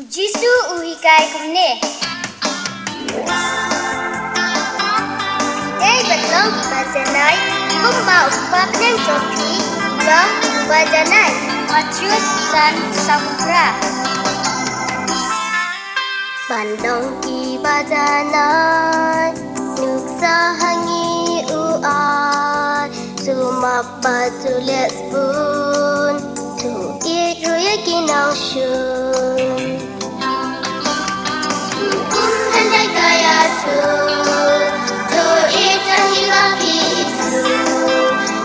Jisu uhikai kumne. Day batlong ibazanay, kumau papnang jopi, long ibazanay, Matius San Samudra. Bandong ibazanay, nuksa hangi uai, sumap batulet spoon, tu ruya kinang shun. Handai kaya tu itang ilapi itu,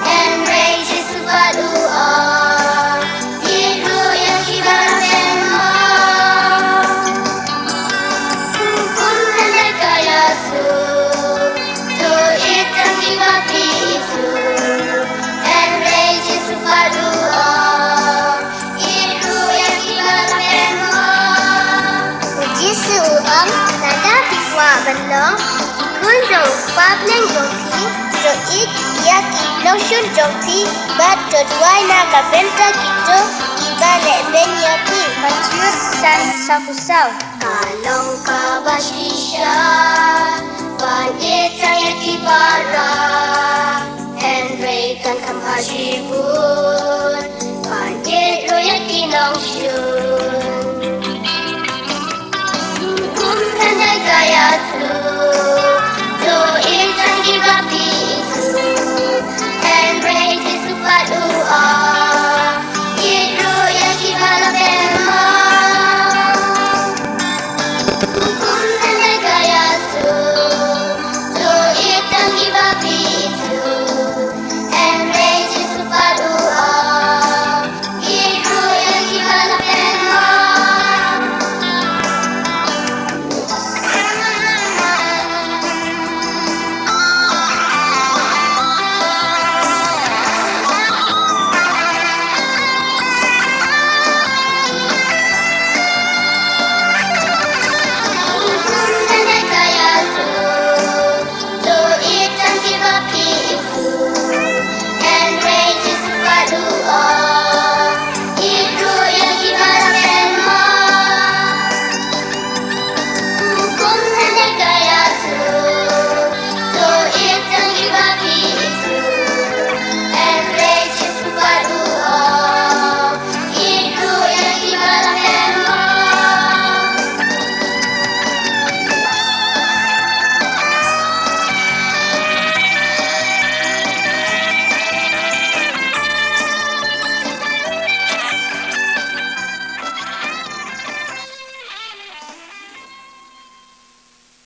and rage is badu all, iru yang kibar memang. Handai kaya tu itang ilapi itu, and rage is badu all, iru yang kibar memang. Jisu ang nada pikwa balong, ikun jong papneng jongti, so it yaki lotion jongti, bat jodwai na kapenta kito, iba leben yaki, Matius San Sapusau. Kalong kabashisya, pan itang yaki bara.